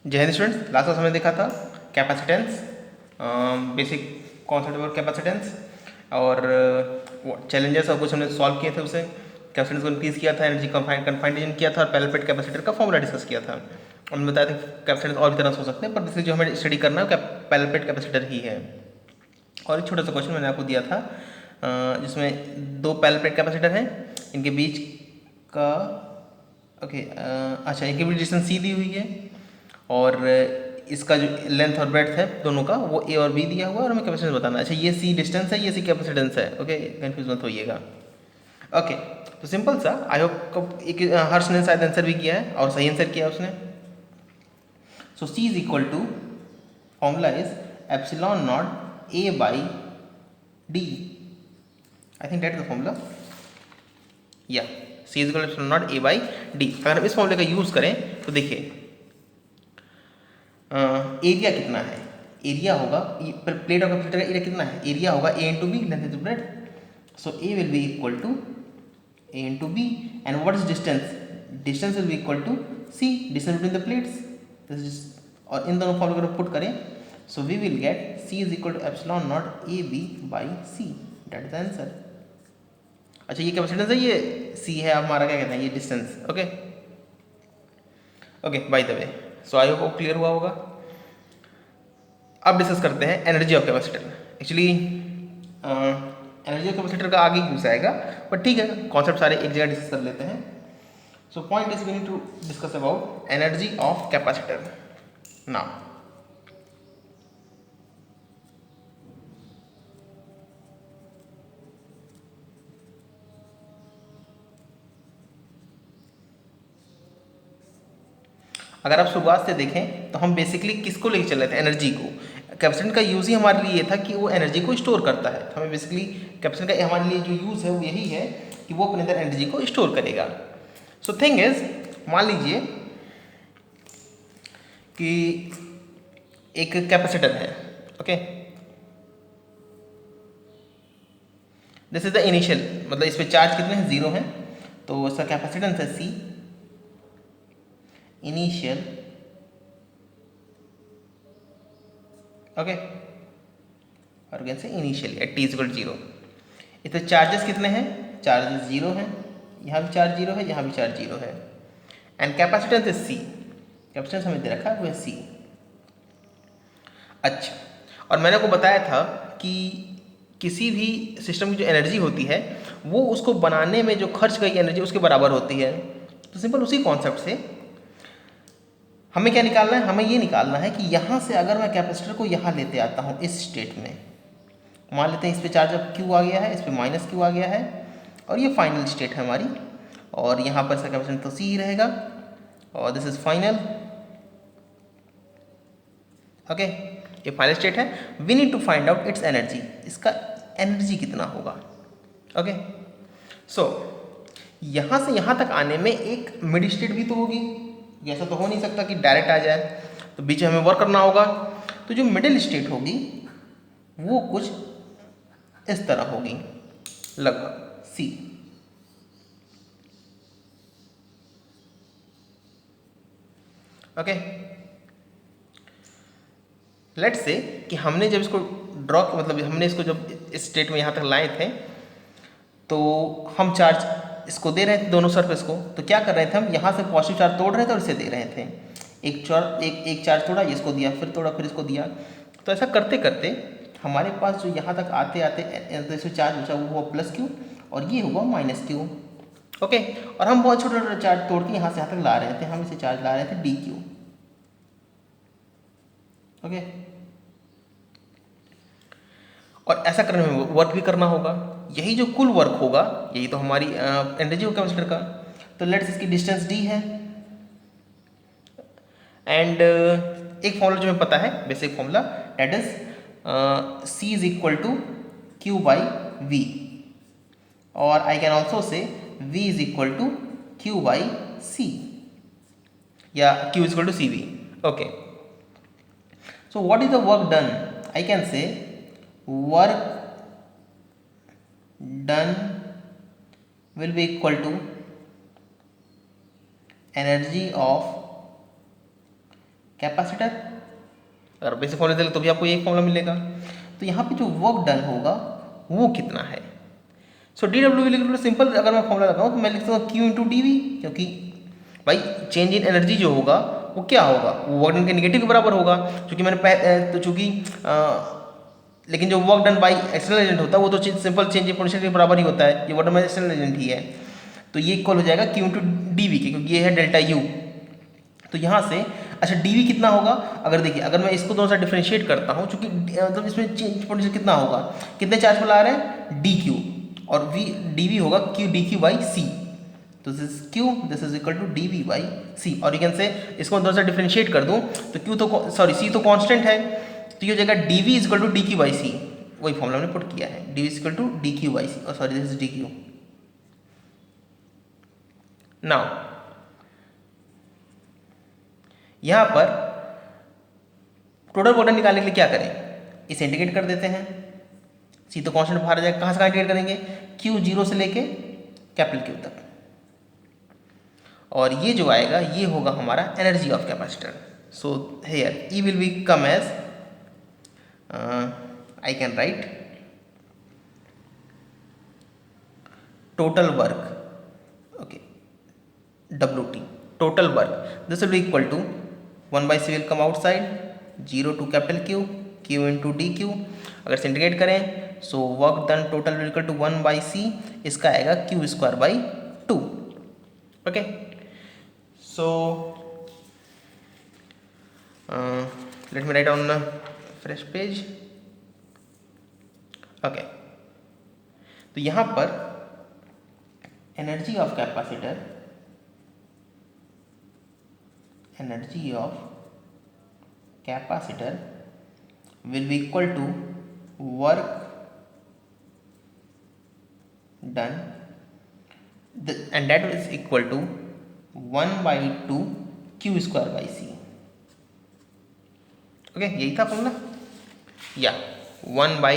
जय Hind students, last class हमने देखा था कैपेसिटेंस, बेसिक कॉन्सेप्ट और कैपेसिटेंस और चैलेंजेस और कुछ हमने सॉल्व किए थे उसे। कैपेसिटेंस को इंक्रीज किया था, एनर्जी कन्फाइंडेशन किया था और पैरेलल कैपेसिटर का फॉर्मूला डिस्कस किया था। हमने बताया था कैपेसिटेंस और भी तरह से हो सकते हैं, पर बेसिकली जो हमें स्टडी करना है पैरेलल कैपेसिटर ही है। और एक छोटा सा क्वेश्चन मैंने आपको दिया था जिसमें दो पैरेलल कैपेसिटर हैं, इनके बीच का अच्छा, इनके बीच डिस्टेंस सी दी हुई है और इसका जो लेंथ और ब्रेड्थ है दोनों का वो ए और बी दिया हुआ है और हमें कैपेसिटेंस बताना है। अच्छा, ये सी डिस्टेंस है, ये सी कैपेसिटेंस है। ओके, कंफ्यूज मत होइएगा। ओके, तो सिंपल सा, आई होप एक हर्ष ने शायद आंसर भी किया है और सही आंसर किया उसने। So C is equal to, formula is epsilon not A by D. I think that is the formula. या C is equal to epsilon not A by D. अगर हम इस फॉर्मूले का यूज करें तो देखिए एरिया कितना है, एरिया होगा प्लेट ऑफ कैपेसिटर का एरिया कितना है, एरिया होगा A into B, length into breadth. So A will be equal to A into B and what is distance, distance will be equal to C, distance between the plates. और इन दोनों फॉर्मूले को put करें so we will get C is equal to epsilon not A B by C. That is the answer. अच्छा, ये capacitance है, ये सी है हमारा, क्या कहते हैं, ये distance. Okay okay, by the way, so I hope clear हुआ होगा। अब डिस्कस करते हैं energy of capacitor. Actually energy of capacitor का आगे यूज आएगा, बट ठीक है, कॉन्सेप्ट सारे एक जगह डिस्कस कर लेते हैं। So point is we need to discuss about energy of capacitor now. अगर आप शुरुआत से देखें तो हम बेसिकली किसको लेके चल रहे थे, एनर्जी को। कैपेसिटेंट का यूज़ ही हमारे लिए ये था कि वो एनर्जी को स्टोर करता है। हमें बेसिकली कैपेसिटेंट का हमारे लिए जो यूज़ है वो यही है कि वो अपने अंदर एनर्जी को स्टोर करेगा। सो थिंग इज, मान लीजिए कि एक कैपेसिटर है। Okay, this is the initial, मतलब इस पे चार्ज कितने हैं, 0 हैं, तो इसका कैपेसिटेंस है सी इनिशियल। ओके, और कैन से इनिशियली एट टी इक्वल 0। इस चार्जेस कितने हैं, चार्जेस 0 हैं, यहाँ भी चार्ज 0 है, यहाँ भी चार्ज 0 है and capacitance is C. Capacitance हमें दे रखा है वो है सी। अच्छा, और मैंने आपको बताया था कि किसी भी सिस्टम की जो एनर्जी होती है वो उसको बनाने में जो खर्च गई एनर्जी उसके बराबर होती है। तो सिंपल उसी कॉन्सेप्ट से हमें क्या निकालना है, हमें ये निकालना है कि यहाँ से अगर मैं कैपेसिटर को यहाँ लेते आता हूँ इस स्टेट में, मान लेते हैं इस पे चार्ज अब क्यू आ गया है, इस पे माइनस क्यू आ गया है और ये फाइनल स्टेट है हमारी, और यहाँ पर इसका कैपेसिटेंस तो सी ही रहेगा और दिस इज फाइनल। ओके, ये फाइनल स्टेट है। We need to find out its energy, इसका एनर्जी कितना होगा। ओके, सो यहाँ से यहाँ तक आने में एक मिड स्टेट भी तो होगी, ऐसा तो हो नहीं सकता कि डायरेक्ट आ जाए, तो बीच में हमें वर्क करना होगा। तो जो मिडिल स्टेट होगी वो कुछ इस तरह होगी, लगभग सी। ओके, लेट्स से कि हमने जब इसको ड्रॉ, मतलब हमने इसको जब इस स्टेट में यहाँ तक लाए थे तो हम चार्ज इसको दे रहे थे दोनों सरफेस को। तो क्या कर रहे थे हम, यहाँ से पॉजिटिव चार्ज तोड़ रहे थे और इसे दे रहे थे। एक चार्ज तोड़ा, इसको दिया, फिर तोड़ा, फिर इसको दिया। तो ऐसा करते करते हमारे पास जो यहाँ तक आते आते तो इसमें चार्ज बचा वो हुआ प्लस क्यू और ये हुआ माइनस क्यू। ओके, और हम बहुत छोटा छोटा चार्ज तोड़ के यहाँ से यहाँ तक ला रहे थे, हम इसे चार्ज ला रहे थे डी क्यू। ओके, और ऐसा करने में वर्क भी करना होगा, यही जो कुल वर्क होगा यही तो हमारी एनर्जी होगा कैपेसिटर का। तो लेट्स इसकी डिस्टेंस डी है एंड एक फॉर्मूला जो हमें पता है, basic formula, that is C is equal to Q by V, और I can also say V is equal to Q by C या Q is equal to C V. Okay, so what is the work done, I can say work done will be equal to energy of capacitor, अगर basic formula देंगे तो भी आपको एक formula मिलेगा। तो यहाँ पे जो वर्क डन होगा वो कितना है। सो डी डब्ल्यू लिख सिंपल, अगर मैं फॉर्मूला लगाऊँ तो मैं लिख सकता हूँ क्यू इंटू डी वी, क्योंकि भाई चेंज इन एनर्जी जो होगा वो क्या होगा, वो वर्क डन के नेगेटिव के बराबर होगा। क्योंकि मैंने तो चूंकि लेकिन जो work done by external agent होता है वो तो सिंपल चेंज इन पोटेंशियल के बराबर ही होता है, ये work done by external agent ही है। तो ये इक्वल हो जाएगा क्यू इंटू डी वी के, क्योंकि ये है डेल्टा यू। तो यहाँ से अच्छा डी वी कितना होगा, अगर देखिए अगर मैं इसको दोनों से डिफ्रेंशिएट करता हूँ, चूंकि मतलब इसमें चेंज पोटेंशियल कितना होगा, कितने चार्ज पर ला रहे हैं, डी क्यू, और वी डी वी होगा Q D Q by C. तो this is Q, this is equal to D V by C. और यू कैन से इसको दोनों से डिफ्रेंशिएट कर दूँ तो क्यू तो सॉरी सी तो कांस्टेंट है, तो ये हो जाएगा D V is equal to D Q by C, वही फॉर्मूला हमने पुट किया है, D V is equal to D Q by C, और sorry this is D Q. Now यहाँ पर टोटल वर्क डन निकालने के लिए क्या करें, इसे इंटीग्रेट कर देते हैं, सी तो कांस्टेंट बाहर आ जाएगा, कहाँ से कहाँ इंटीग्रेट करेंगे, क्यू जीरो से लेके कैपिटल क्यू तक, और ये जो आएगा ये होगा हमारा energy of capacitor. So here we will be come as I can write total work, okay WT, total work, this will be equal to 1 by c will come outside, 0 to capital Q, Q into dq। अगर से integrate करें so work done total will equal to 1 by c, इसका आएगा q square by 2। Okay, so let me write on fresh page. Okay, तो यहाँ पर energy of capacitor, energy of capacitor will be equal to work done, and that is equal to 1 by 2 q square by c। Okay, यही था formula, या 1 by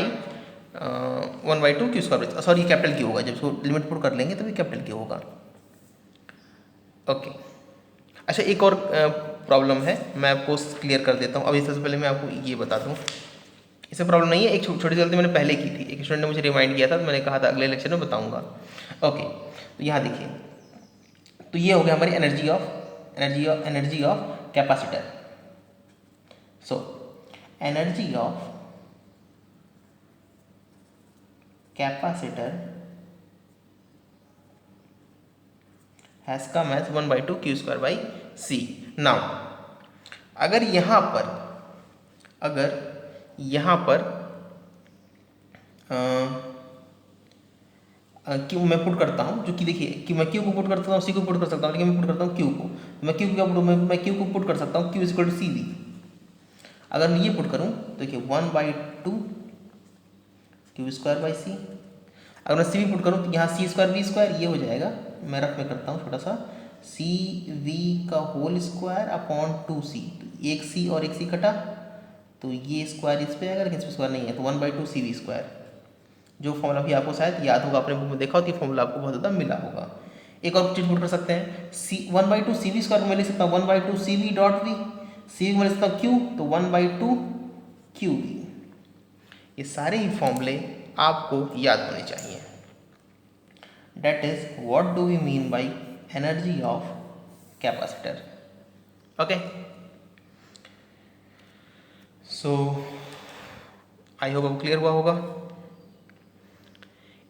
2 q square by, sorry capital Q होगा, जब इसको limit put कर लेंगे तभी capital Q होगा। ओके, अच्छा एक और प्रॉब्लम है, मैं आपको क्लियर कर देता हूँ। अभी सबसे पहले मैं आपको ये बता दूँ, इसमें प्रॉब्लम नहीं है, एक छोटी सी गलती मैंने पहले की थी, एक स्टूडेंट ने मुझे रिमाइंड किया था, तो मैंने कहा था अगले लेक्चर में बताऊँगा। ओके, तो यहाँ देखिए, तो ये हो गया हमारी energy of capacitor. So energy of capacitor has come as 1 by 2 q square by c। now अगर यहाँ पर क्यू मैं पुट करता हूँ, जो कि देखिए कि मैं क्यू को पुट कर सकता हूँ, सी को पुट कर सकता हूँ, लेकिन मैं पुट करता हूँ क्यू को, मैं क्यू को पुट कर सकता हूँ Q is equal to C V. अगर मैं ये पुट करूँ तो देखिए 1 by 2 क्यू स्क्वायर बाई सी। अगर मैं सी वी पुट करूँ तो यहाँ सी स्क्वायर वी स्क्वायर, ये हो जाएगा, मैं रफ में करता हूँ छोटा सा, सी वी का होल स्क्वायर अपॉन 2c, तो एक सी और एक सी कटा, तो ये स्क्वायर इस पे आएगा, लेकिन इस पे स्क्वायर नहीं है, तो 1 by 2 सी वी स्क्वायर, जो फॉर्मूला भी आपको शायद याद होगा, अपने बुक में देखा हो तो ये फॉर्मूला आपको बहुत ज़्यादा मिला होगा। एक और चीज़ पुट कर सकते हैं, C 1 by 2 C V square को मैं लिख सकता हूँ 1 by 2 C V dot V, C V को मैं लिख सकता हूँ क्यू, तो 1 by 2 क्यू वी। ये सारे ही फॉर्मूले आपको याद होने चाहिए। That is what do we mean by energy of capacitor। Okay, so I hope अब क्लियर हुआ होगा।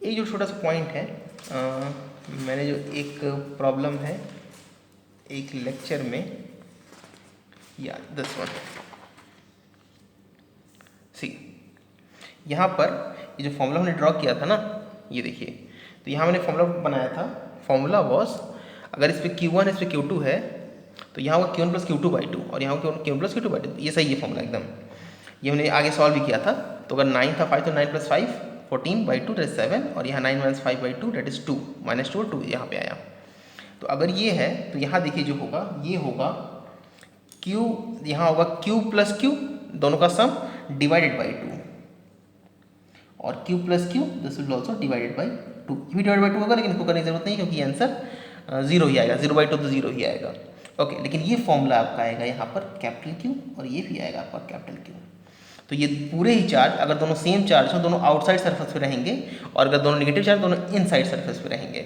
एक जो छोटा सा पॉइंट है, मैंने जो एक प्रॉब्लम है एक लेक्चर में, या दिस वन, सी यहाँ पर ये जो फॉर्मूला हमने ड्रॉ किया था ना, ये देखिए, तो यहाँ मैंने फॉर्मूला बनाया था, फॉर्मूला वॉज, अगर इस पे Q1 इस पे Q2 है तो यहाँ होगा Q1 प्लस Q2 बाई 2, और यहाँ होगा Q1 प्लस Q2 बाई 2, ये सही है फॉर्मूला एकदम। ये हमने आगे सॉल्व भी किया था, तो अगर 9 था 5 तो 9 प्लस 5 14 बाई 2 दैट 7, और यहाँ 9 minus 5 by 2 that is 2, minus 2 और 2 यहाँ पे आया। तो अगर ये है तो यहाँ देखिए जो होगा ये होगा Q, यहाँ होगा Q प्लस Q, दोनों का सम डिवाइडेड बाई 2, और Q plus Q this will also divided by 2, ये भी डिवाइड बाई 2 होगा, लेकिन इसको करने की जरूरत नहीं, क्योंकि आंसर 0 ही आएगा, 0 बाई 2 तो 0 ही आएगा। ओके, लेकिन ये फॉर्मूला आपका आएगा यहाँ पर कैपिटल क्यू और ये भी आएगा आपका कैपिटल क्यू। तो ये पूरे ही चार्ज अगर दोनों सेम चार्ज हो, दोनों आउटसाइड सरफेस पे रहेंगे, और अगर दोनों नेगेटिव चार्ज दोनों इनसाइड सरफेस पे रहेंगे।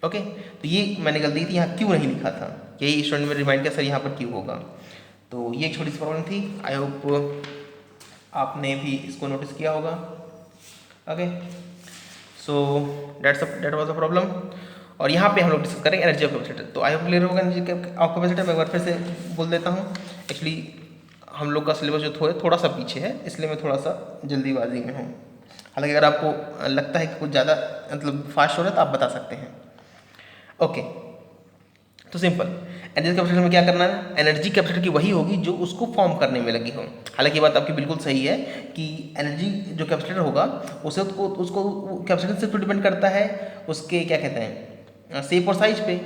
ओके, तो ये मैंने गलती थी, यहाँ क्यू नहीं लिखा था, यही स्टूडेंट में रिमाइंड किया सर यहाँ पर क्यू होगा। तो ये एक छोटी सी प्रॉब्लम थी, आई होप आपने भी इसको नोटिस किया होगा। Okay, so that was the problem. और यहाँ पे हम लोग डिस्कस करेंगे एनर्जी ऑफ कैपेसिटर। तो आई होप क्लियर होगा एनर्जी ऑफ कैपेसिटर। मैं एक बार फिर से बोल देता हूँ, एक्चुअली हम लोग का सिलेबस जो थोड़ा सा पीछे है, इसलिए मैं थोड़ा सा जल्दीबाजी में हूँ। हालांकि अगर आपको लगता है कि कुछ ज़्यादा मतलब फास्ट हो रहा है तो आप बता सकते हैं। ओके, तो सिंपल, एनर्जी कैपेसिटर में क्या करना है, एनर्जी कैपेसिटर की वही होगी जो उसको फॉर्म करने में लगी हो। हालांकि ये बात आपकी बिल्कुल सही है कि एनर्जी जो कैपेसिटर होगा उसे उसको कैपेसिटेंस से तो डिपेंड करता है उसके क्या कहते हैं शेप और साइज पे,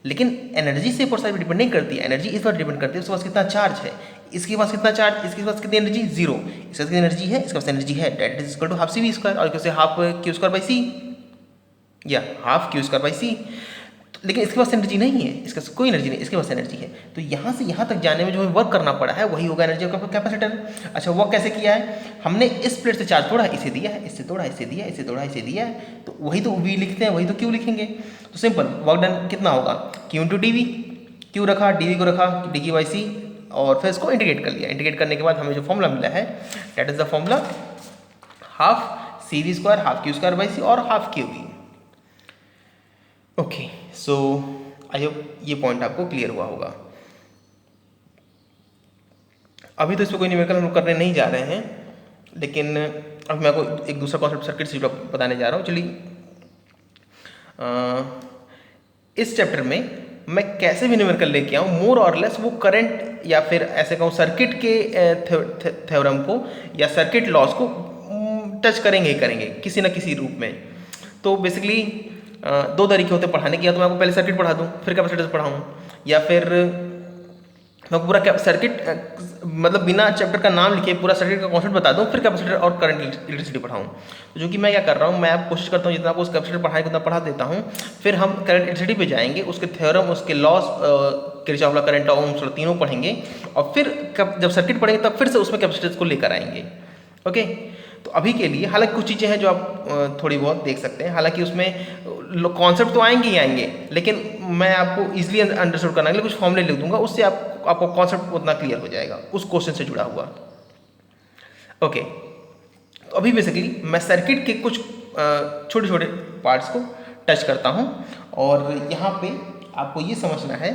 लेकिन एनर्जी शेप और साइज पे डिपेंड नहीं करती है। एनर्जी इस बार डिपेंड करती है उसके पास कितना चार्ज है, इसके पास कितना चार्ज, इसके पास कितनी एनर्जी, जीरो, इसके पास कितनी एनर्जी है, इसके पास एनर्जी है, that is equal to half C V square, और कैसे half Q square by C, या half Q square by C. लेकिन इसके पास एनर्जी नहीं है, इसके पास कोई एनर्जी नहीं, इसके पास एनर्जी है। तो यहाँ से यहाँ तक जाने में जो हमें वर्क करना पड़ा है वही होगा एनर्जी ऑफ कैपेसिटर। अच्छा, वर्क कैसे किया है, हमने इस प्लेट से चार्ज तोड़ा, इसे दिया है, इससे तोड़ा, इसे दिया, इसे तोड़ा, इसे दिया है, तो वही तो वी लिखते हैं, वही तो क्यू लिखेंगे। तो सिंपल वर्क डन कितना होगा, Q into D V, Q रखा, डी वी को रखा, डी की बाई सी, और फिर इसको इंटीग्रेट कर लिया। इंटीग्रेट करने के बाद हमें जो फॉर्मूला मिला है that is the formula half C V square, half Q square by C और half Q V. Okay, so I hope ये पॉइंट आपको क्लियर हुआ होगा। अभी तो इसमें कोई न्यूमेरिकल हम लोग करने नहीं जा रहे हैं, लेकिन अब मैं आपको एक दूसरा कॉन्सेप्ट सर्किट से बताने जा रहा हूँ। चलिए, इस चैप्टर में मैं कैसे भी न्यूमेरिकल लेके आऊँ, मोर और लेस वो करंट या फिर ऐसे कहूँ सर्किट के थ्योरम को या सर्किट लॉस को टच करेंगे ही करेंगे किसी न किसी रूप में। तो बेसिकली दो तरीके होते हैं पढ़ाने के, या तो मैं आपको पहले सर्किट पढ़ा दूँ फिर कैपेसिटर पढ़ाऊँ, या फिर मैं पूरा सर्किट मतलब बिना चैप्टर का नाम लिखे पूरा सर्किट का कॉन्सेप्ट बता दूँ फिर कैपेसिटर और करंट इलेक्ट्रिसिटी पढ़ाऊँ। तो जो कि मैं क्या कर रहा हूँ, मैं आप कोशिश करता हूँ जितना आपको उस कैपेसिटर पढ़ाए उतना पढ़ा देता हूँ, फिर हम करंट इलेक्ट्रिसिटी पे जाएंगे, उसके थ्योरम, उसके loss, Kirchhoff law, current law, Ohm's law तीनों पढ़ेंगे, और फिर जब सर्किट पढ़ेंगे तब फिर से उसमें कैपेसिटर्स को लेकर आएंगे। ओके, तो अभी के लिए हालांकि कुछ चीज़ें हैं जो आप थोड़ी बहुत देख सकते हैं, हालांकि उसमें कॉन्सेप्ट तो आएंगे ही आएंगे, लेकिन मैं आपको इजीली अंडरस्टूड करने के लिए कुछ फॉर्मूले लिख दूंगा, उससे आपको कॉन्सेप्ट उतना क्लियर हो जाएगा उस क्वेश्चन से जुड़ा हुआ। ओके, तो अभी बेसिकली मैं सर्किट के कुछ छोटे छोटे पार्ट्स को टच करता हूँ, और यहाँ पे आपको ये समझना है,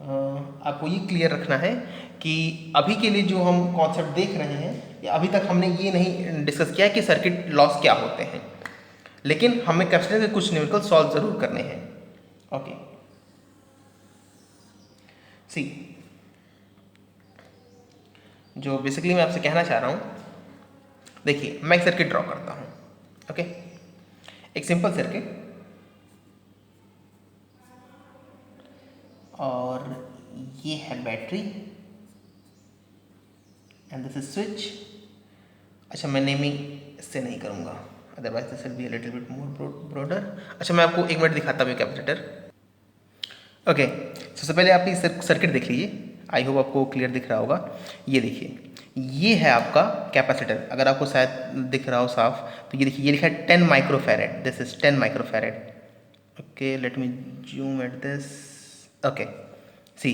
आपको ये क्लियर रखना है कि अभी के लिए जो हम कॉन्सेप्ट देख रहे हैं, या अभी तक हमने ये नहीं डिस्कस किया कि सर्किट लॉस क्या होते हैं, लेकिन हमें कैपेसिटर के कुछ न्यूमेरिकल सॉल्व जरूर करने हैं। ओके, सी, जो बेसिकली मैं आपसे कहना चाह रहा हूँ, देखिए मैं एक सर्किट ड्रॉ करता हूँ। ओके, एक सिंपल सर्किट, और ये है battery and this is switch. अच्छा, मैं नेमिंग इससे नहीं करूँगा, otherwise this will be a little bit more broader. अच्छा, मैं आपको एक मिनट दिखाता हूँ कैपेसिटर। ओके, सबसे पहले आप ये सर्किट देख लीजिए, आई होप आपको क्लियर दिख रहा होगा। ये देखिए, ये है आपका कैपेसिटर, अगर आपको शायद दिख रहा हो साफ, तो ये देखिए, ये लिखा है 10 microfarad, this is 10 microfarad. Okay, let me zoom at this. Okay, C,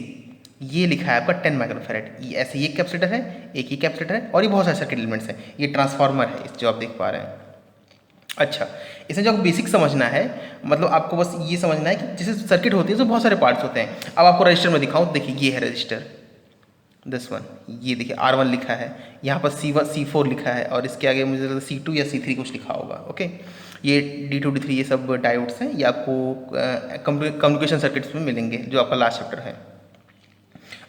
ये लिखा है आपका 10 माइक्रोफैरेड। ये ऐसे ये कैपेसिटर है, एक ही कैपेसिटर है, और ये बहुत सारे सर्किट एलिमेंट्स हैं। ये ट्रांसफार्मर है जो आप देख पा रहे हैं। अच्छा, इसमें जो आपको बेसिक समझना है, मतलब आपको बस ये समझना है कि जैसे सर्किट होती है तो बहुत सारे पार्ट्स होते हैं। अब आपको रजिस्टर में दिखाऊं, देखिए ये है रजिस्टर, दिस वन, ये देखिए R1 लिखा है, यहाँ पर C1 C4 लिखा है, और इसके आगे मुझे लगता है C2 या C3 कुछ लिखा होगा। ओके, ये D2 D3 ये सब डायोड्स हैं, ये आपको कम्युनिकेशन सर्किट्स में मिलेंगे जो आपका लास्ट चैप्टर है।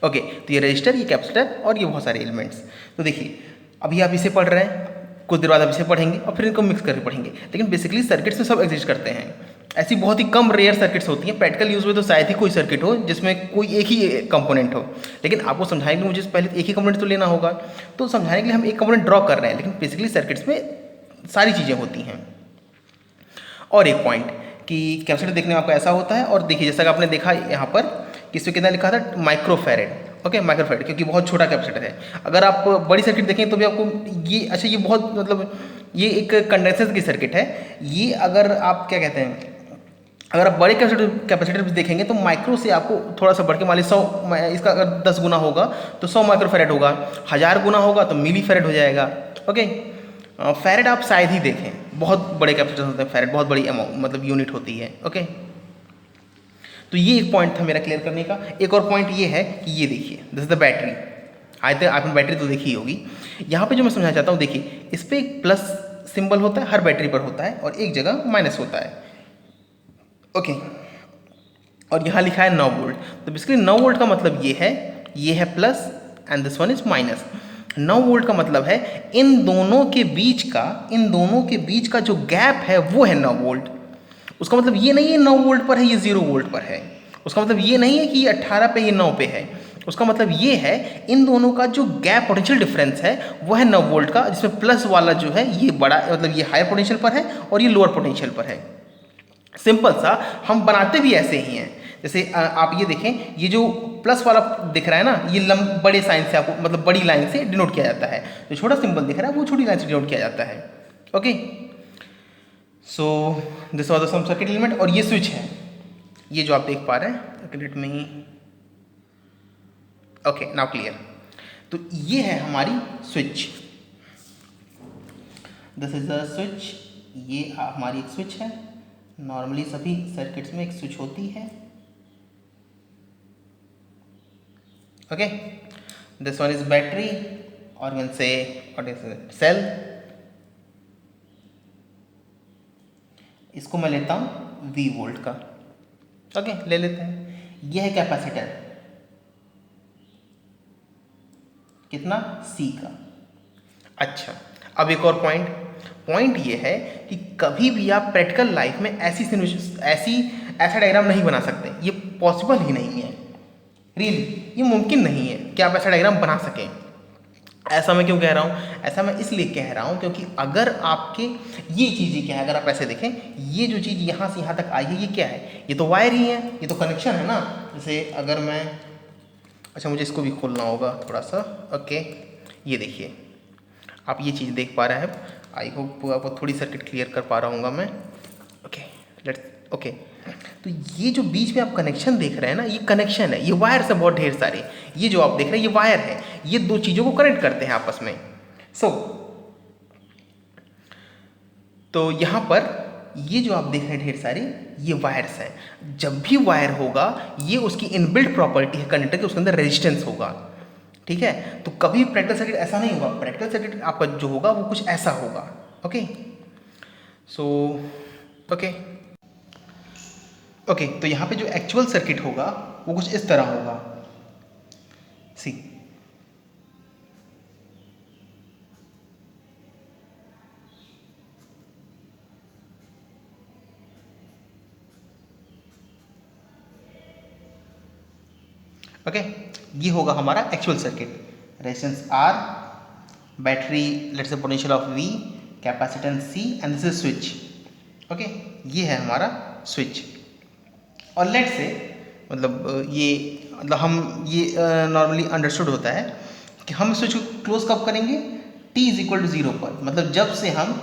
ओके, तो ये रजिस्टर, ये कैपेसिटर, और ये बहुत सारे एलिमेंट्स। तो देखिए, अभी आप इसे पढ़ रहे हैं, कुछ देर बाद आप इसे पढ़ेंगे, और फिर इनको मिक्स करके पढ़ेंगे, लेकिन बेसिकली सर्किट्स में सब एग्जिस्ट करते हैं। ऐसी बहुत ही कम रेयर सर्किट्स होती हैं, प्रैक्टिकल यूज में तो शायद ही कोई सर्किट हो जिसमें कोई एक ही कंपोनेंट हो, लेकिन आपको समझाने के लिए मुझे पहले एक ही कंपोनेंट तो लेना होगा, तो समझाने के लिए हम एक कंपोनेंट ड्रॉ कर रहे हैं, लेकिन बेसिकली सर्किट्स में सारी चीज़ें होती हैं। और एक पॉइंट कि कैपेसिटर देखने में आपको ऐसा होता है, और देखिए जैसा कि आपने देखा यहाँ पर कि इसमें कितना लिखा था माइक्रोफैरेड, ओके माइक्रोफैरेड, क्योंकि बहुत छोटा कैपेसिटर है। अगर आप बड़ी सर्किट देखें तो भी आपको ये अच्छा ये बहुत मतलब ये एक कंडेंसर की सर्किट है ये। अगर आप क्या कहते हैं, अगर आप बड़े कैपेसिटर देखेंगे तो माइक्रो से आपको थोड़ा सा बढ़ के मान लीजिए 100, इसका अगर 10 गुना होगा तो 100 माइक्रोफैरेड होगा, 1000 गुना होगा तो मिली फैरेड हो जाएगा। ओके, फैरेड आप शायद ही देखें, बहुत बड़े कैपेसिटर होते हैं फैरेड, बहुत बड़ी अमाउंट मतलब यूनिट होती है। ओके, तो ये एक पॉइंट था मेरा क्लियर करने का। एक और पॉइंट ये है कि ये देखिए दिस इज द बैटरी। आज तक आपने बैटरी तो देखी ही होगी। यहाँ पे जो मैं समझाना चाहता हूँ, देखिए इस पर एक प्लस सिंबल होता है, हर बैटरी पर होता है, और एक जगह माइनस होता है। ओके, और यहाँ लिखा है 9 वोल्ट। तो बेसिकली 9 वोल्ट का मतलब ये है plus and this one is minus. 9 volt का मतलब है इन दोनों के बीच का जो गैप है वो है 9 वोल्ट। उसका मतलब ये नहीं है 9 वोल्ट पर है ये 0 वोल्ट पर है। उसका मतलब ये नहीं है कि ये 18 पे ये 9 पे है। उसका मतलब ये है इन दोनों का जो गैप पोटेंशियल डिफरेंस है वो है 9 वोल्ट का, जिसमें प्लस वाला जो है ये बड़ा मतलब ये हायर पोटेंशियल पर है और ये लोअर पोटेंशियल पर है। सिंपल सा, हम बनाते भी ऐसे ही हैं। जैसे आप ये देखें, ये जो प्लस वाला दिख रहा है ना, ये बड़े साइन से आपको मतलब बड़ी लाइन से डिनोट किया जाता है। जो छोटा सिंबल दिख रहा है वो छोटी लाइन से डिनोट किया जाता है। Okay, so this was the some circuit element. और ये स्विच है, ये जो आप देख पा रहे हैं। Let me, okay now clear. तो ये है हमारी switch, this is the switch. ये हमारी एक स्विच है। नॉर्मली सभी सर्किट्स में एक स्विच होती है। Okay, this one is battery और can say what is cell. इसको मैं लेता हूं V वोल्ट का। ओके, ले लेते हैं। यह है कैपेसिटर, कितना C का। अच्छा, अब एक और पॉइंट ये है कि कभी भी आप प्रैक्टिकल लाइफ में ऐसा डायग्राम नहीं बना सकते। ये पॉसिबल ही नहीं है, रियली ये मुमकिन नहीं है कि आप ऐसा डायग्राम बना सकें। ऐसा मैं क्यों कह रहा हूँ? ऐसा मैं इसलिए कह रहा हूँ क्योंकि अगर आपके ये चीज़ें क्या है, अगर आप ऐसे देखें, ये जो चीज़ यहाँ से यहाँ तक आई है ये क्या है? ये तो वायर ही है, ये तो कनेक्शन है ना। जैसे अगर मैं, अच्छा मुझे इसको भी खोलना होगा थोड़ा सा। ओके, ये देखिए आप ये चीज़ देख पा रहे हैं। आई होप आपको थोड़ी सर्किट क्लियर कर पा रहा हूँगा मैं। ओके, तो ये जो बीच में आप कनेक्शन देख रहे हैं ना, ये कनेक्शन है, ये वायर से बहुत ढेर सारे। ये जो आप देख रहे हैं ये वायर है, ये दो चीज़ों को कनेक्ट करते हैं आपस में। तो यहाँ पर ये जो आप देख रहे हैं ढेर सारे, ये वायर्स हैं। जब भी वायर होगा ये उसकी इनबिल्ट प्रॉपर्टी है कंडक्टर की, उसके अंदर रेजिस्टेंस होगा। ठीक है, तो कभी प्रैक्टिकल सर्किट ऐसा नहीं होगा। प्रैक्टिकल सर्किट आपका जो होगा वो कुछ ऐसा होगा। ओके, सो ओके, तो यहाँ पे जो एक्चुअल सर्किट होगा वो कुछ इस तरह होगा। सी, ओके, ये होगा हमारा actual circuit. Resistance R, battery let's say potential of V, capacitance C and this is switch. Okay, ये है हमारा स्विच। और लेट से मतलब हम ये नॉर्मली अंडरस्टूड होता है कि हम स्विच को क्लोज कब करेंगे? t इज इक्वल टू 0 पर, मतलब जब से हम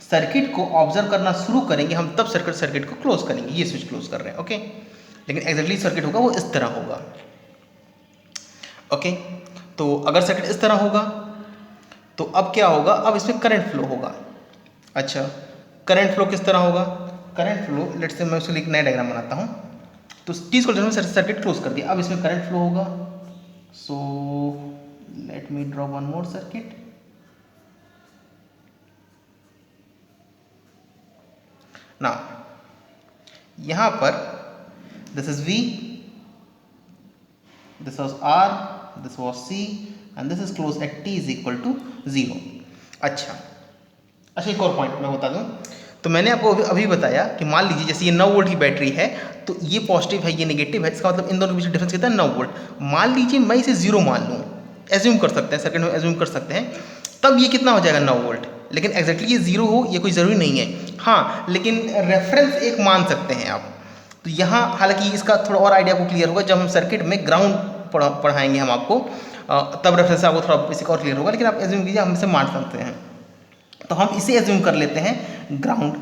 सर्किट को ऑब्जर्व करना शुरू करेंगे हम तब सर्किट को क्लोज करेंगे। ये स्विच क्लोज कर रहे हैं। ओके, लेकिन एग्जैक्टली सर्किट होगा वो इस तरह होगा। ओके, तो अगर सर्किट इस तरह होगा तो अब क्या होगा? अब इसमें करंट फ्लो होगा। अच्छा, करंट फ्लो किस तरह होगा? करंट फ्लो लेट्स से मैं उसके लिए एक नया डायग्राम बनाता हूँ। तो टी को में सर्किट क्लोज कर दिया, अब इसमें करंट फ्लो होगा। So let me draw one more circuit. Now यहाँ पर this is V, this was R, this was C and this is close at t is equal to 0। अच्छा, एक और पॉइंट मैं बता दूं। तो मैंने आपको अभी बताया कि मान लीजिए जैसे ये 9 वोल्ट की बैटरी है, तो ये पॉजिटिव है ये नेगेटिव है, इसका मतलब इन दोनों के बीच डिफरेंस कितना है? 9 वोल्ट। मान लीजिए मैं इसे 0 मान लूँ, एज्यूम कर सकते हैं, सर्किट में एज्यूम कर सकते हैं, तब ये कितना हो जाएगा? 9 वोल्ट। लेकिन एग्जैक्टली ये 0 हो ये कोई ज़रूरी नहीं है। हाँ, लेकिन रेफरेंस एक मान सकते हैं आप। तो यहाँ हालांकि इसका थोड़ा और आइडिया आपको क्लियर होगा जब हम सर्किट में ग्राउंड पढ़ाएंगे हम आपको, तब रेफरेंस से आपको थोड़ा बेसिक और क्लियर होगा, लेकिन आप एज्यूम कीजिए हम इसे मान सकते हैं। तो हम इसे एज्यूम कर लेते हैं ग्राउंड,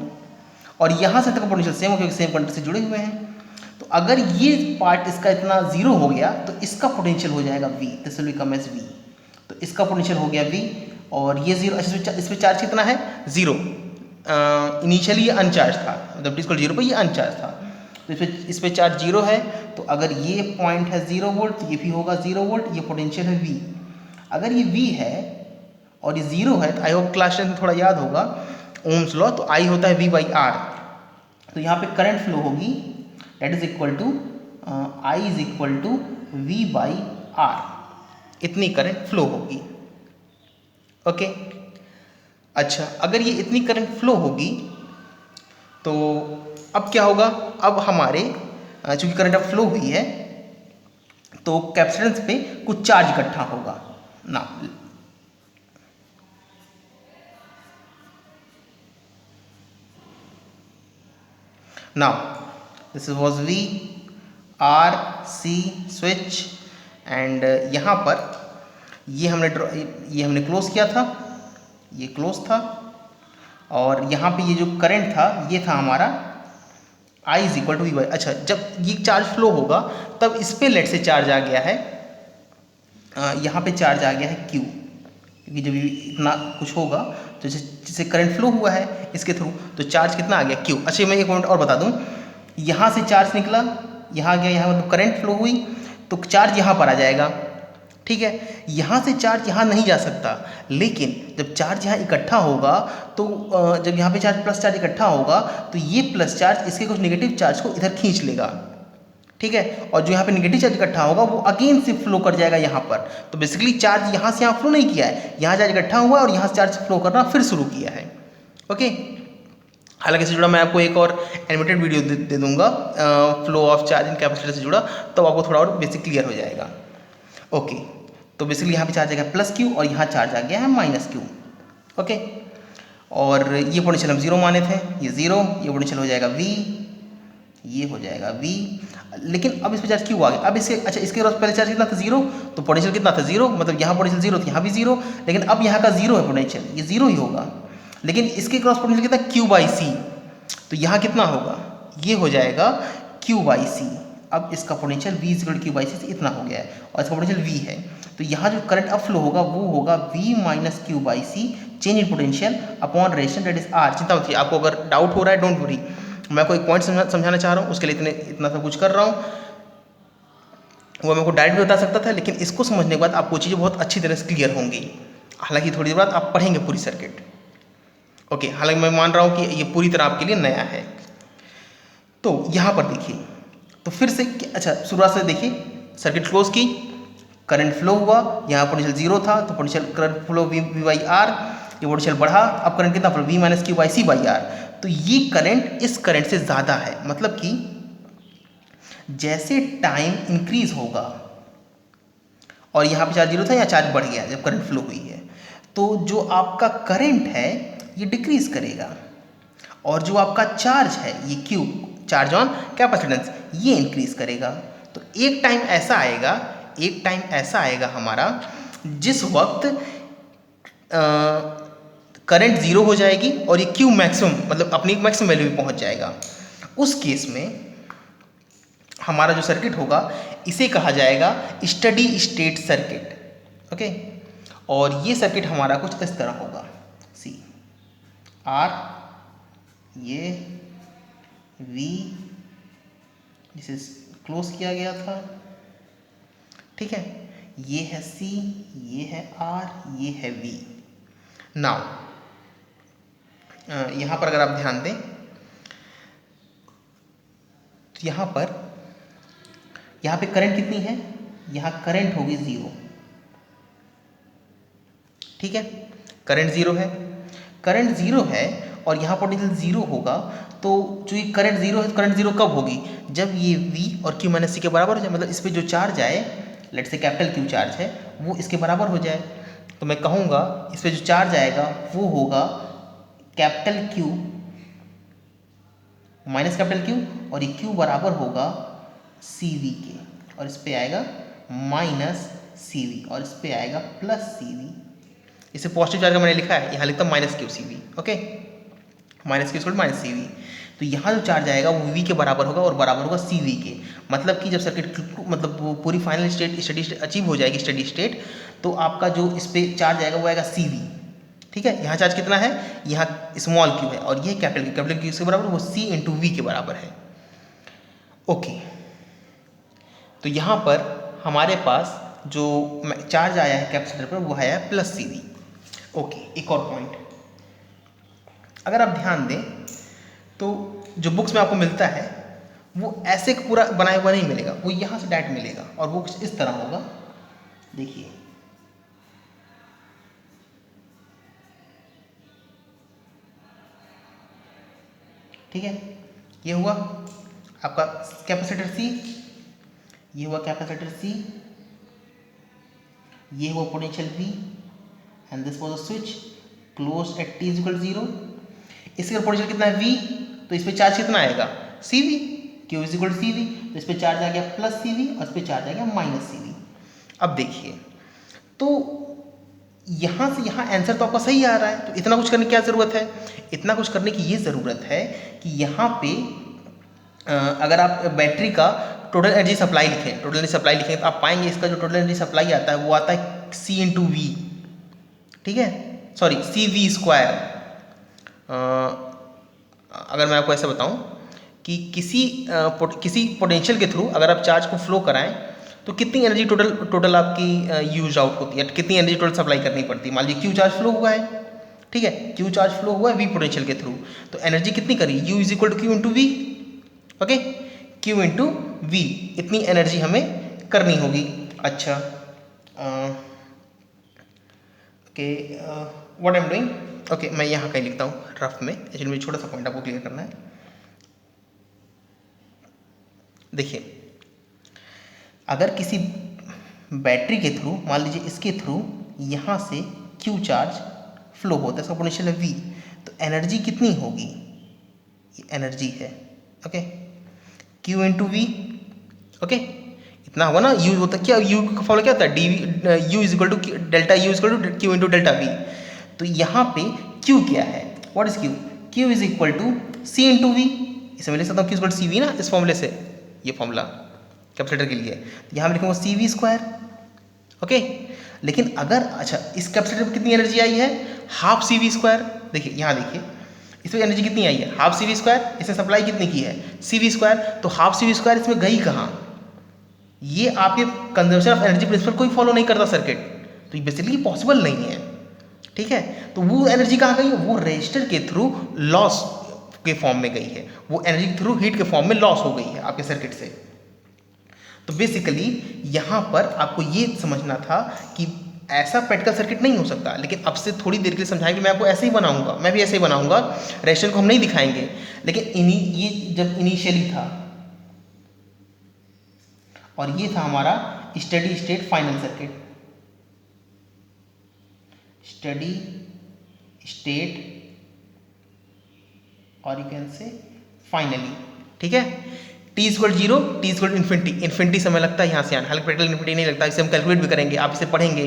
और यहाँ से तक का पोटेंशियल सेम हो क्योंकि सेम कंडक्टर से जुड़े हुए हैं। तो अगर ये पार्ट इसका इतना जीरो हो गया तो इसका पोटेंशियल हो जाएगा V, this will become as V। तो इसका पोटेंशियल हो गया V, और ये जीरो, इस पर चार्ज कितना है, जीरो। इनिशियली ये अनचार्ज था, मतलब इसको जीरो पर ये अनचार्ज था, तो इस पर चार्ज जीरो है। तो अगर ये पॉइंट है 0 वोल्ट तो ये भी होगा 0 वोल्ट, ये पोटेंशियल है V। अगर ये V है और ये जीरो है तो आई होप क्लास 10 में थोड़ा याद होगा ओम्स लॉ, तो I होता है V/R। तो यहाँ पे करंट फ्लो होगी that is equal to I is equal to V/R, इतनी करंट फ्लो होगी। ओके, अच्छा अगर ये इतनी करंट फ्लो होगी तो अब क्या होगा, अब हमारे चूंकि करंट अब फ्लो हुई है तो कैपेसिटेंस पे कुछ चार्ज इकट्ठा होगा ना। Now this was V R C switch, and यहाँ पर ये हमने क्लोज किया था, ये क्लोज था, और यहाँ पे ये जो करंट था ये था हमारा I is equal to V। अच्छा, जब ये चार्ज फ्लो होगा तब इस पे लेट से चार्ज आ गया है, यहाँ पे चार्ज आ गया है Q, क्योंकि जब इतना कुछ होगा तो जैसे करंट फ्लो हुआ है इसके थ्रू तो चार्ज कितना आ गया Q। अच्छा मैं एक पॉइंट और बता दूं, यहाँ से चार्ज निकला, यहाँ गया, यहाँ मतलब करंट फ्लो हुई तो चार्ज यहाँ पर आ जाएगा, ठीक है। यहाँ से चार्ज यहाँ नहीं जा सकता, लेकिन जब चार्ज यहाँ इकट्ठा होगा तो जब यहाँ पे चार्ज प्लस चार्ज इकट्ठा होगा तो ये प्लस चार्ज इसके कुछ नेगेटिव चार्ज को इधर खींच लेगा, ठीक है, और जो यहाँ पे नेगेटिव चार्ज इकट्ठा होगा वो अगेन से फ्लो कर जाएगा यहाँ पर। तो बेसिकली चार्ज यहाँ से यहाँ फ्लो नहीं किया है, यहाँ चार्ज इकट्ठा हुआ और यहाँ से चार्ज फ्लो करना फिर शुरू किया है। ओके, हालांकि इससे जुड़ा मैं आपको एक और एनिमेटेड वीडियो दे दूंगा flow of charge in capacitor से जुड़ा, तो आपको थोड़ा और बेसिक क्लियर हो जाएगा। ओके, तो बेसिकली यहाँ पे चार्ज आ गया प्लस Q और यहाँ चार्ज आ गया है माइनस Q। ओके, और ये पोटेंशियल हम जीरो माने थे, ये जीरो, ये पोटेंशियल हो जाएगा V, ये हो जाएगा V, लेकिन अब इस पर चार्ज क्यों आ गया, अब इसके अच्छा इसके पहले चार्ज कितना था जीरो, तो पोटेंशियल कितना था जीरो, मतलब यहाँ पोटेंशियल जीरो तो यहाँ भी जीरो, लेकिन अब यहाँ का जीरो है पोटेंशियल, ये जीरो ही होगा, लेकिन इसके क्रॉस पोटेंशियल कितना Q/C, तो यहाँ कितना होगा, ये हो जाएगा Q/C। अब इसका पोटेंशियल V = Q/C से इतना हो गया है और इसका पोटेंशियल V है, तो यहाँ जो करंट अब फ्लो होगा वो होगा V - Q/C change in potential upon resistance that is R। चिंता मत कीजिए, आपको अगर डाउट हो रहा है डोंट वरी, मैं आपको एक पॉइंट समझाना चाह रहा हूँ, उसके लिए इतना सब कुछ कर रहा हूँ, वो मैं आपको डायरेक्ट भी बता सकता था, लेकिन इसको समझने के बाद आपको चीज़ें बहुत अच्छी तरह से क्लियर होंगी। हालांकि थोड़ी देर बाद आप पढ़ेंगे पूरी सर्किट। ओके, हालांकि मैं मान रहा हूँ कि ये पूरी तरह आपके लिए नया है। तो यहाँ पर देखिए, तो फिर से अच्छा शुरुआत से देखिए, सर्किट क्लोज की, करंट फ्लो हुआ, यहाँ पोटेंशियल जीरो था तो पोटेंशियल करंट फ्लो V/R, ये पोटेंशियल बढ़ा, अब करंट कितना फ्लो V - Q/C/R। तो ये करंट इस करंट से ज़्यादा है, मतलब कि जैसे टाइम इंक्रीज होगा और यहाँ पे चार्ज जीरो था, यहाँ चार्ज बढ़ गया जब करंट फ्लो हुई है, तो जो आपका करंट है ये डिक्रीज करेगा, और जो आपका चार्ज है ये Q, चार्ज ऑन कैपेसिटेंस, ये इंक्रीज करेगा। तो एक टाइम ऐसा आएगा हमारा जिस वक्त करंट जीरो हो जाएगी और ये Q मैक्सिमम मतलब अपनी मैक्सिमम वैल्यू में पहुंच जाएगा। उस केस में हमारा जो सर्किट होगा इसे कहा जाएगा स्टडी स्टेट सर्किट। ओके, और ये सर्किट हमारा कुछ इस तरह होगा, सी R, ये V जिसे क्लोज किया गया था, ठीक है, ये है C, ये है R, ये है V। नाउ यहाँ पर अगर आप ध्यान दें तो यहाँ पे करंट कितनी है, यहाँ करंट होगी जीरो, ठीक है, करंट जीरो है और यहाँ पोटेंशियल जीरो होगा। तो जो ये करंट जीरो है, करंट जीरो कब होगी, जब ये V और Q - C के बराबर हो जाए, मतलब इस पर जो चार्ज आए, let's say capital Q charge है, वो इसके बराबर हो जाए, तो मैं कहूँगा इस पर जो चार्ज आएगा वो होगा capital Q minus capital Q, और ये क्यू बराबर होगा सी वी के, और इस पे आएगा माइनस सी वी, और इस पे आएगा प्लस सी वी। इसे पॉजिटिव चार्ज का मैंने लिखा है, यहाँ लिखता हूँ minus Q C V. Okay, minus Q minus C V. तो यहाँ जो चार्ज आएगा वो वी के बराबर होगा और बराबर होगा सी वी के। मतलब कि जब सर्किट मतलब वो पूरी final state steady state achieve हो जाएगी, स्टडी स्टेट, तो आपका जो इस पर चार्ज आएगा वो आएगा सी वी। ठीक है, यहाँ चार्ज कितना है, यहाँ स्मॉल क्यू है और ये कैपिटल क्यू से बराबर, वो सी इंटू वी के बराबर है। ओके, तो यहाँ पर हमारे पास जो चार्ज आया है कैपेसिटर पर वो आया है प्लस सी वी। ओके, एक और पॉइंट अगर आप ध्यान दें तो जो बुक्स में आपको मिलता है वो ऐसे पूरा बनाया हुआ नहीं मिलेगा, वो यहाँ से डायरेक्ट मिलेगा और वो कुछ इस तरह होगा। देखिए, ठीक है, ये हुआ आपका कैपेसिटर सी, ये हुआ कैपेसिटर सी, ये हुआ potential V, and this was a switch close at t equal 0। इसका पोटेंशियल कितना है V, तो इस पे चार्ज कितना आएगा CV, Q is equal CV, तो इस पे चार्ज आ गया प्लस CV और इस पे चार्ज आ गया माइनस CV। अब देखिए, तो यहाँ से यहाँ आंसर तो आपका सही आ रहा है, तो इतना कुछ करने की क्या ज़रूरत है, इतना कुछ करने की ये ज़रूरत है कि यहाँ पे अगर आप बैटरी का टोटल एनर्जी सप्लाई लिखें, टोटल एनर्जी सप्लाई लिखें, तो आप पाएंगे इसका जो टोटल एनर्जी सप्लाई आता है वो आता है C इंटू वी। ठीक है, सॉरी सी वी स्क्वायर। अगर मैं आपको ऐसे बताऊं कि किसी पोटेंशियल के थ्रू अगर आप चार्ज को फ्लो कराएं तो कितनी एनर्जी टोटल आपकी यूज आउट होती है, कितनी एनर्जी टोटल सप्लाई करनी पड़ती है। मान लीजिए क्यू चार्ज फ्लो हुआ है, ठीक है, क्यू चार्ज फ्लो हुआ है वी पोटेंशियल के थ्रू, तो एनर्जी कितनी करी, U is equal to Q into V. Okay, Q into V, इतनी एनर्जी हमें करनी होगी। अच्छा, okay, what I am doing, okay, मैं यहाँ कहीं लिखता हूँ रफ में, एक्चुअली मुझे छोटा सा पॉइंट आपको क्लियर करना है। देखिए, अगर किसी बैटरी के थ्रू, मान लीजिए इसके थ्रू यहाँ से क्यू चार्ज फ्लो होता है, इसका पोटेंशियल है वी, तो एनर्जी कितनी होगी, ये एनर्जी है। Okay, Q into V. Okay, इतना होगा ना, यू होता क्या, यू का फॉर्मूला क्या होता है, D U is equal to delta U is equal to Q into delta V. तो यहाँ पे क्यू क्या है, what is Q, Q is equal to C into V. इसे मैं लिख सकता हूँ Q is equal to C V ना, इस फॉर्मूले से, ये फॉर्मूला कैपेसिटर के लिए, यहाँ लिखूंगा सी वी स्क्वायर। ओके, लेकिन अगर, अच्छा, इस कैपेसिटर पर कितनी एनर्जी आई है, हाफ सी वी स्क्वायर। देखिए यहाँ देखिए, इसमें एनर्जी कितनी आई है, हाफ सी वी स्क्वायर, इसने सप्लाई कितनी की है सी वी स्क्वायर, तो हाफ सी वी स्क्वायर इसमें गई कहाँ, ये आपके कंजर्वेशन ऑफ एनर्जी प्रिंसिपल कोई फॉलो नहीं करता सर्किट, तो ये बेसिकली पॉसिबल नहीं है। ठीक है, तो वो एनर्जी कहाँ गई है, वो रजिस्टर के थ्रू लॉस के फॉर्म में गई है, वो एनर्जी के थ्रू हीट के फॉर्म में लॉस हो गई है आपके सर्किट से। तो बेसिकली यहाँ पर आपको ये समझना था कि ऐसा प्रैक्टिकल सर्किट नहीं हो सकता, लेकिन अब से थोड़ी देर के लिए समझाएंगे, मैं आपको ऐसे ही बनाऊंगा, मैं भी ऐसे ही बनाऊंगा, रेजिस्टेंस को हम नहीं दिखाएंगे, लेकिन ये जब इनिशियली था और ये था हमारा steady state final circuit, study state और यू कैन से फाइनली। ठीक है, t equal 0, t equal infinity, infinity समय लगता है यहाँ से आना, हालांकि प्रैक्टिकल इन्फिनिटी नहीं लगता, इसे हम कैलकुलेट भी करेंगे, आप इसे पढ़ेंगे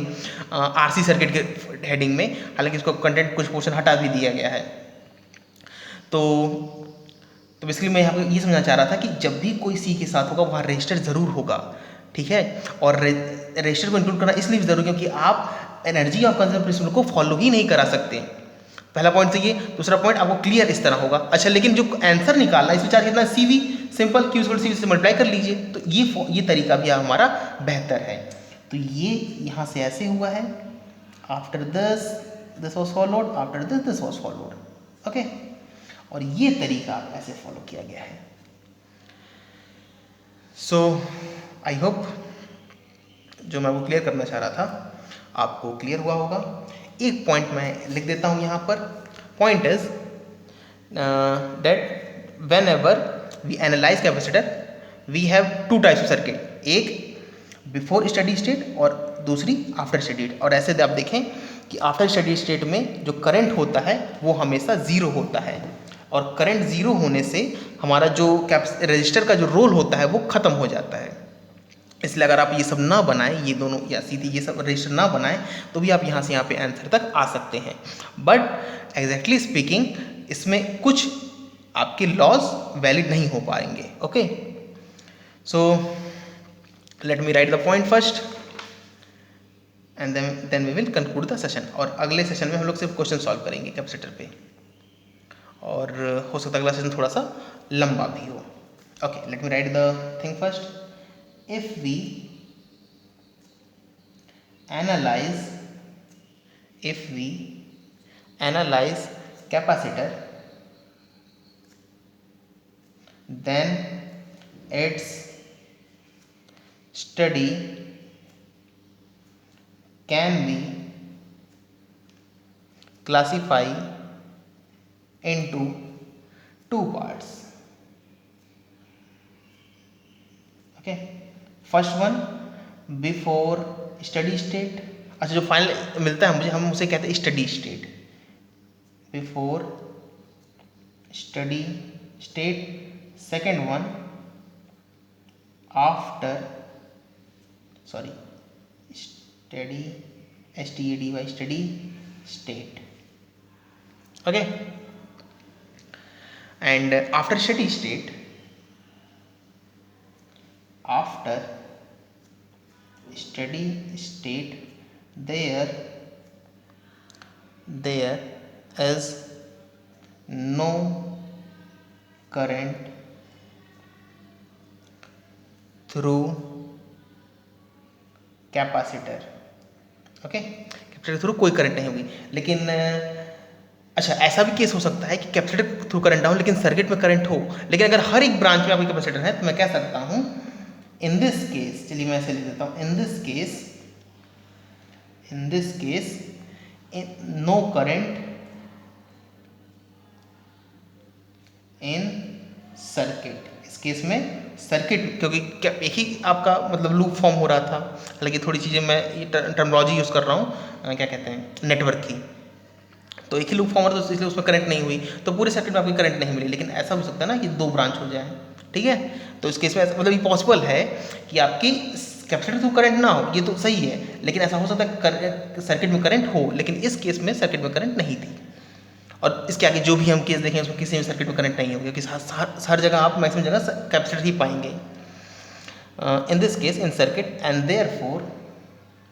आरसी सर्किट के हेडिंग में, हालांकि इसको कंटेंट कुछ पोर्शन हटा भी दिया गया है। तो बेसिकली मैं यहाँ पर ये समझना चाह रहा था कि जब भी कोई सी के साथ होगा वहाँ रजिस्टर ज़रूर होगा। ठीक है, और रजिस्टर को इंक्लूड करना इसलिए ज़रूरी क्योंकि आप एनर्जी ऑफ कंजर्वेशन प्रिंसिपल को फॉलो ही नहीं करा सकते। पहला पॉइंट तो ये, दूसरा पॉइंट आपको क्लियर इस तरह होगा। अच्छा, लेकिन जो आंसर निकालना है इसमें चार्ज कितना, C V, simple Q equal C से मल्टीप्लाई कर लीजिए, तो ये तरीका भी हमारा बेहतर है। तो ये यहाँ से ऐसे हुआ है, after this was followed, after this was followed. Okay, और ये तरीका ऐसे फॉलो किया गया है। सो आई होप जो मैं वो क्लियर करना चाह रहा था आपको क्लियर हुआ होगा। एक पॉइंट मैं लिख देता हूँ यहाँ पर, point is that whenever we analyze capacitor we have two types of circuit, एक बिफोर स्टडी स्टेट और दूसरी आफ्टर स्टडी स्टेट। और ऐसे आप देखें कि आफ्टर स्टडी स्टेट में जो करंट होता है वो हमेशा ज़ीरो होता है, और करंट ज़ीरो होने से हमारा जो रजिस्टर का जो रोल होता है वो ख़त्म हो जाता है। इसलिए अगर आप ये सब ना बनाएं, ये दोनों या सीधी ये सब रजिस्टर ना बनाएं, तो भी आप यहाँ से यहाँ पे आंसर तक आ सकते हैं। बट एग्जैक्टली स्पीकिंग इसमें कुछ आपके लॉज वैलिड नहीं हो पाएंगे। Okay, so let me write the point first and then we will conclude the session. और अगले सेशन में हम लोग सिर्फ क्वेश्चन सॉल्व करेंगे कैपेसिटर पे, और हो सकता है अगला सेशन थोड़ा सा लंबा भी हो। Okay, let me write the thing first. If we analyze capacitor, then its study can be classified into two parts. Okay, first one before steady state. अच्छा, जो फाइनल मिलता है मुझे, हम उसे कहते हैं steady state. Before steady state. Second one after, sorry, study STADY steady state. Okay, and after steady state, after steady state, there is no current through capacitor। Okay, capacitor through कोई current नहीं होगी। लेकिन अच्छा, ऐसा भी case हो सकता है कि कैपेसिटर थ्रू करंट ना हो लेकिन सर्किट में करंट हो। लेकिन अगर हर एक ब्रांच में आपकी कैपेसिटर है तो मैं कह सकता हूँ इन दिस केस, चलिए मैं ऐसे लिख देता हूँ, in this case no current in circuit. इस केस में सर्किट, क्योंकि क्या एक ही आपका मतलब लूप फॉर्म हो रहा था, हालांकि थोड़ी चीज़ें मैं ये टर्मिनोलॉजी यूज़ कर रहा हूँ, क्या कहते हैं, नेटवर्क की, तो एक ही लूप फॉर्म हो रहा था, तो इसलिए उसमें करंट नहीं हुई, तो पूरे सर्किट में आपकी करंट नहीं मिली। लेकिन ऐसा हो सकता है ना कि दो ब्रांच हो जाए, ठीक है, तो इस केस में ऐसा मतलब ये पॉसिबल है कि आपकी कैपेसिटर थ्रू करंट ना हो, ये तो सही है, लेकिन ऐसा हो सकता है सर्किट में करंट हो, लेकिन इस केस में सर्किट में करंट नहीं थी। और इसके आगे जो भी हम केस देखें उसमें किसी भी सर्किट में करंट नहीं होगा, क्योंकि हर जगह आप मैक्सिमम जगह कैपेसिटर ही पाएंगे। In this case in circuit and therefore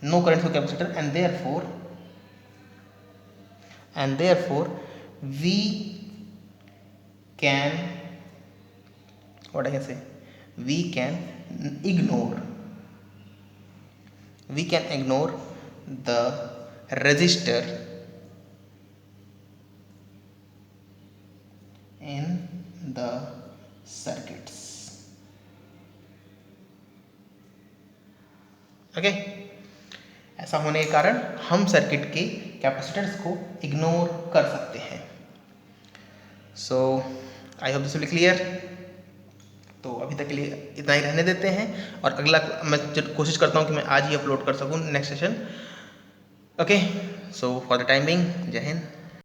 no current through capacitor and therefore we can, what I can say, we can ignore the resistor in the circuits। Okay, ऐसा होने के कारण हम सर्किट के capacitors को ignore कर सकते हैं। So I hope this will clear. तो अभी तक के लिए इतना ही रहने देते हैं, और अगला मैं कोशिश करता हूँ कि मैं आज ही अपलोड कर सकूँ next session. Okay, so for the time being, जय हिंद।